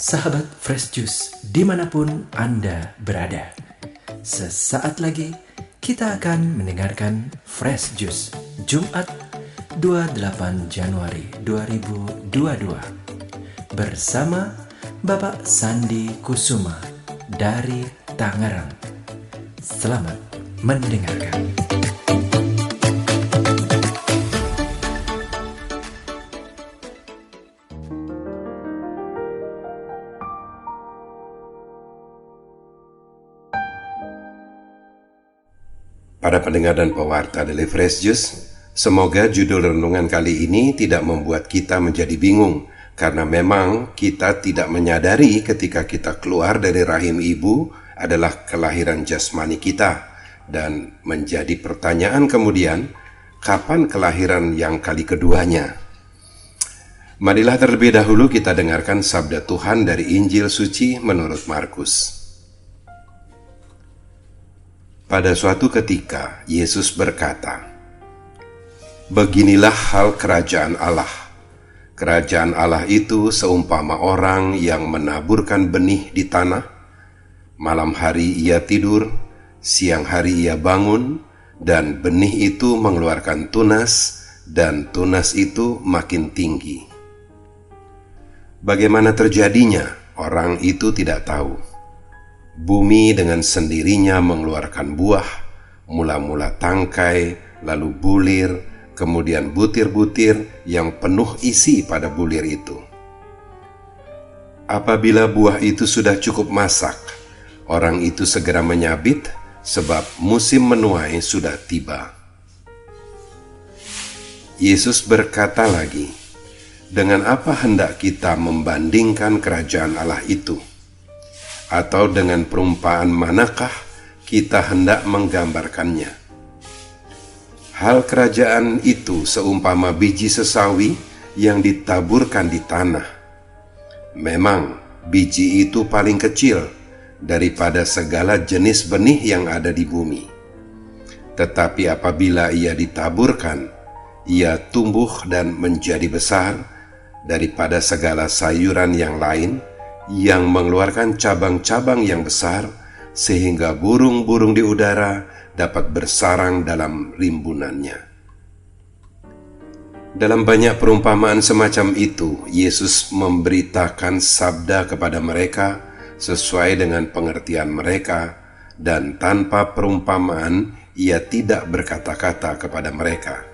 Sahabat Fresh Juice dimanapun Anda berada, sesaat lagi kita akan mendengarkan Fresh Juice Jumat 28 Januari 2022 bersama Bapak Sandi Kusuma dari Tangerang. Selamat mendengarkan. Para pendengar dan pewarta dari Fresh Juice, semoga judul renungan kali ini tidak membuat kita menjadi bingung, karena memang kita tidak menyadari ketika kita keluar dari rahim ibu adalah kelahiran jasmani kita, dan menjadi pertanyaan kemudian, kapan kelahiran yang kali keduanya? Marilah terlebih dahulu kita dengarkan sabda Tuhan dari Injil Suci menurut Markus. Pada suatu ketika, Yesus berkata, "Beginilah hal kerajaan Allah. Kerajaan Allah itu seumpama orang yang menaburkan benih di tanah. Malam hari ia tidur, siang hari ia bangun, dan benih itu mengeluarkan tunas, dan tunas itu makin tinggi. Bagaimana terjadinya, orang itu tidak tahu. Bumi dengan sendirinya mengeluarkan buah, mula-mula tangkai, lalu bulir, kemudian butir-butir yang penuh isi pada bulir itu. Apabila buah itu sudah cukup masak, orang itu segera menyabit, sebab musim menuai sudah tiba." Yesus berkata lagi, "Dengan apa hendak kita membandingkan kerajaan Allah itu? Atau dengan perumpamaan manakah kita hendak menggambarkannya? Hal kerajaan itu seumpama biji sesawi yang ditaburkan di tanah. Memang biji itu paling kecil daripada segala jenis benih yang ada di bumi. Tetapi apabila ia ditaburkan, ia tumbuh dan menjadi besar daripada segala sayuran yang lain, yang mengeluarkan cabang-cabang yang besar, sehingga burung-burung di udara dapat bersarang dalam rimbunannya." Dalam banyak perumpamaan semacam itu, Yesus memberitakan sabda kepada mereka sesuai dengan pengertian mereka, dan tanpa perumpamaan ia tidak berkata-kata kepada mereka.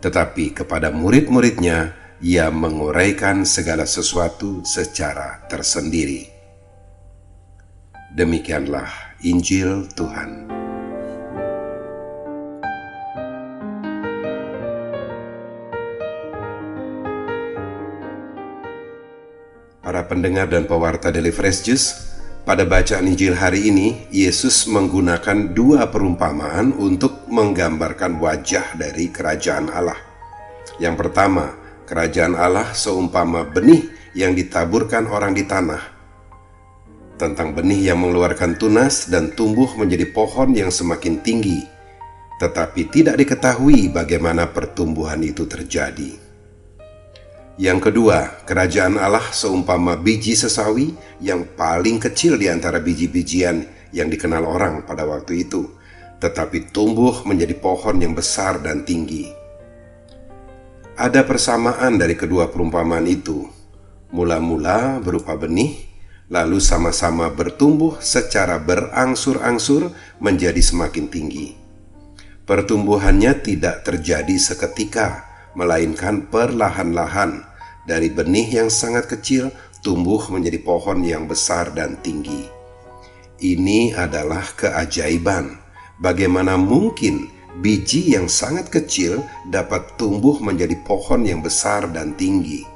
Tetapi kepada murid-muridnya, ia menguraikan segala sesuatu secara tersendiri. Demikianlah Injil Tuhan. Para pendengar dan pewarta Daily Fresh Juice, pada bacaan Injil hari ini, Yesus menggunakan dua perumpamaan untuk menggambarkan wajah dari kerajaan Allah. Yang pertama, kerajaan Allah seumpama benih yang ditaburkan orang di tanah. Tentang benih yang mengeluarkan tunas dan tumbuh menjadi pohon yang semakin tinggi, tetapi tidak diketahui bagaimana pertumbuhan itu terjadi. Yang kedua, kerajaan Allah seumpama biji sesawi yang paling kecil di antara biji-bijian yang dikenal orang pada waktu itu, tetapi tumbuh menjadi pohon yang besar dan tinggi. Ada persamaan dari kedua perumpamaan itu. Mula-mula berupa benih, lalu sama-sama bertumbuh secara berangsur-angsur menjadi semakin tinggi. Pertumbuhannya tidak terjadi seketika, melainkan perlahan-lahan, dari benih yang sangat kecil tumbuh menjadi pohon yang besar dan tinggi. Ini adalah keajaiban. Bagaimana mungkin biji yang sangat kecil dapat tumbuh menjadi pohon yang besar dan tinggi?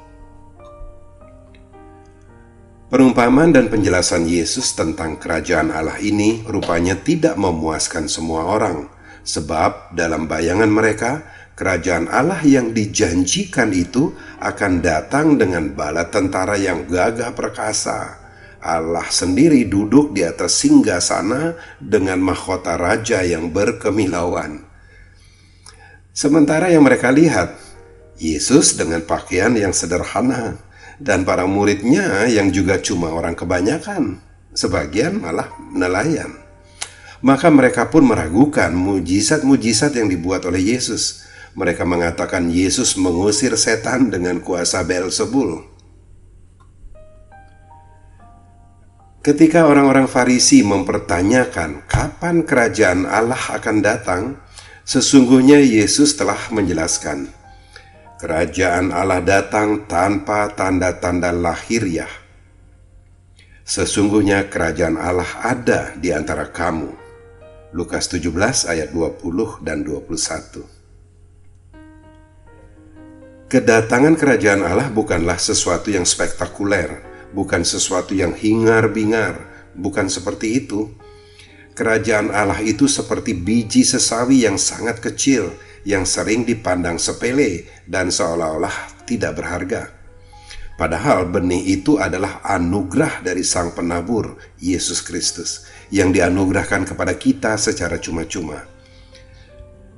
Perumpamaan dan penjelasan Yesus tentang kerajaan Allah ini rupanya tidak memuaskan semua orang, sebab dalam bayangan mereka, kerajaan Allah yang dijanjikan itu akan datang dengan bala tentara yang gagah perkasa. Allah sendiri duduk di atas singgasana dengan mahkota raja yang berkemilauan. Sementara yang mereka lihat, Yesus dengan pakaian yang sederhana, Dan para muridnya yang juga cuma orang kebanyakan, sebagian malah nelayan. Maka mereka pun meragukan mujizat-mujizat yang dibuat oleh Yesus. Mereka mengatakan Yesus mengusir setan dengan kuasa Beelzebul. Ketika orang-orang Farisi mempertanyakan kapan kerajaan Allah akan datang, sesungguhnya Yesus telah menjelaskan, kerajaan Allah datang tanpa tanda-tanda lahiriah. Sesungguhnya kerajaan Allah ada di antara kamu. Lukas 17 ayat 20 dan 21. Kedatangan kerajaan Allah bukanlah sesuatu yang spektakuler, bukan sesuatu yang hingar-bingar, bukan seperti itu. Kerajaan Allah itu seperti biji sesawi yang sangat kecil, yang sering dipandang sepele dan seolah-olah tidak berharga. Padahal benih itu adalah anugerah dari Sang Penabur, Yesus Kristus, yang dianugerahkan kepada kita secara cuma-cuma.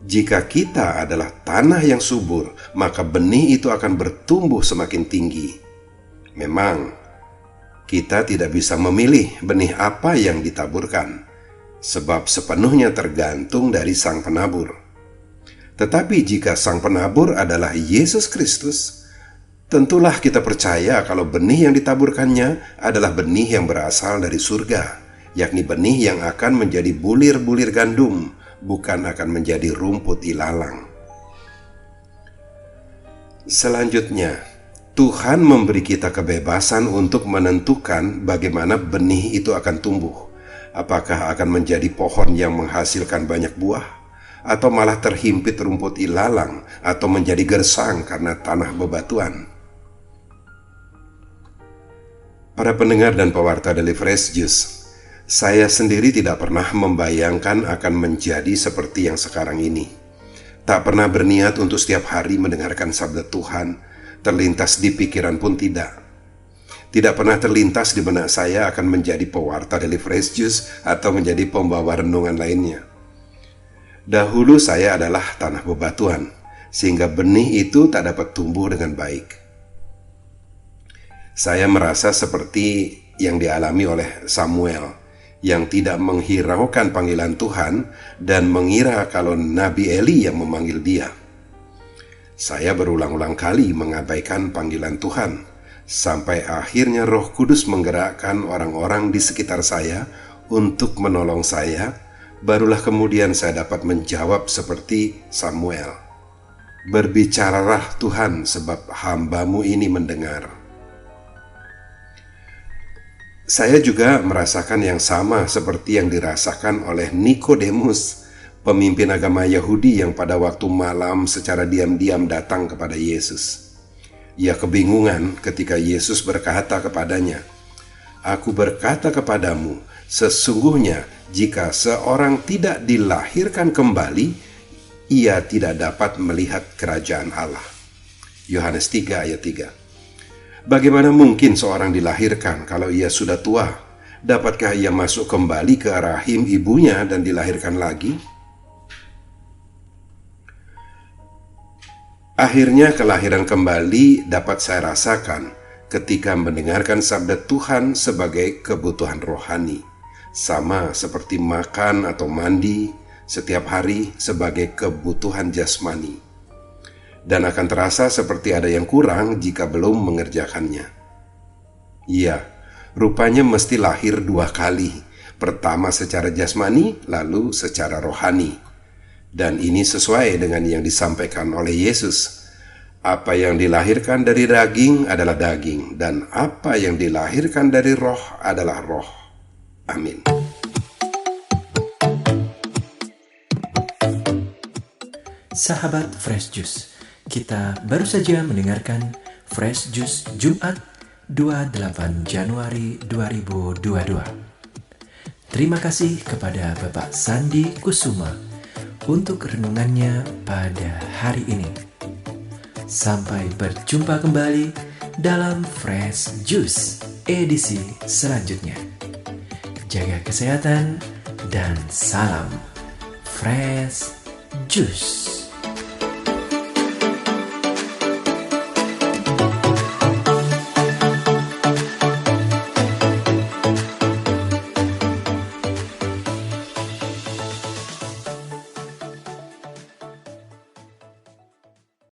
Jika kita adalah tanah yang subur, maka benih itu akan bertumbuh semakin tinggi. Memang, kita tidak bisa memilih benih apa yang ditaburkan, sebab sepenuhnya tergantung dari Sang Penabur. Tetapi jika Sang Penabur adalah Yesus Kristus, tentulah kita percaya kalau benih yang ditaburkannya adalah benih yang berasal dari surga, yakni benih yang akan menjadi bulir-bulir gandum, bukan akan menjadi rumput ilalang. Selanjutnya, Tuhan memberi kita kebebasan untuk menentukan bagaimana benih itu akan tumbuh. Apakah akan menjadi pohon yang menghasilkan banyak buah, atau malah terhimpit rumput ilalang, atau menjadi gersang karena tanah bebatuan. Para pendengar dan pewarta Daily Fresh Juice, saya sendiri tidak pernah membayangkan akan menjadi seperti yang sekarang ini. Tak pernah berniat untuk setiap hari mendengarkan sabda Tuhan, terlintas di pikiran pun tidak. Tidak pernah terlintas di benak saya akan menjadi pewarta Daily Fresh Juice atau menjadi pembawa renungan lainnya. Dahulu saya adalah tanah bebatuan, sehingga benih itu tak dapat tumbuh dengan baik. Saya merasa seperti yang dialami oleh Samuel, yang tidak menghiraukan panggilan Tuhan dan mengira kalau Nabi Eli yang memanggil dia. Saya berulang-ulang kali mengabaikan panggilan Tuhan, sampai akhirnya Roh Kudus menggerakkan orang-orang di sekitar saya untuk menolong saya. Barulah kemudian saya dapat menjawab seperti Samuel, "Berbicaralah Tuhan, sebab hamba-Mu ini mendengar." Saya juga merasakan yang sama seperti yang dirasakan oleh Nikodemus, pemimpin agama Yahudi yang pada waktu malam secara diam-diam datang kepada Yesus. Ia kebingungan ketika Yesus berkata kepadanya, "Aku berkata kepadamu, sesungguhnya jika seorang tidak dilahirkan kembali, ia tidak dapat melihat kerajaan Allah." Yohanes 3 ayat 3. Bagaimana mungkin seorang dilahirkan kalau ia sudah tua? Dapatkah ia masuk kembali ke rahim ibunya dan dilahirkan lagi? Akhirnya kelahiran kembali dapat saya rasakan ketika mendengarkan sabda Tuhan sebagai kebutuhan rohani, sama seperti makan atau mandi setiap hari sebagai kebutuhan jasmani. Dan akan terasa seperti ada yang kurang jika belum mengerjakannya. Iya, rupanya mesti lahir 2 kali. Pertama secara jasmani, lalu secara rohani. Dan ini sesuai dengan yang disampaikan oleh Yesus. Apa yang dilahirkan dari daging adalah daging, dan apa yang dilahirkan dari roh adalah roh. Amin. Sahabat Fresh Juice, kita baru saja mendengarkan Fresh Juice Jumat 28 Januari 2022. Terima kasih kepada Bapak Sandi Kusuma untuk renungannya pada hari ini. Sampai berjumpa kembali dalam Fresh Juice edisi selanjutnya. Jaga kesehatan dan salam Fresh Juice.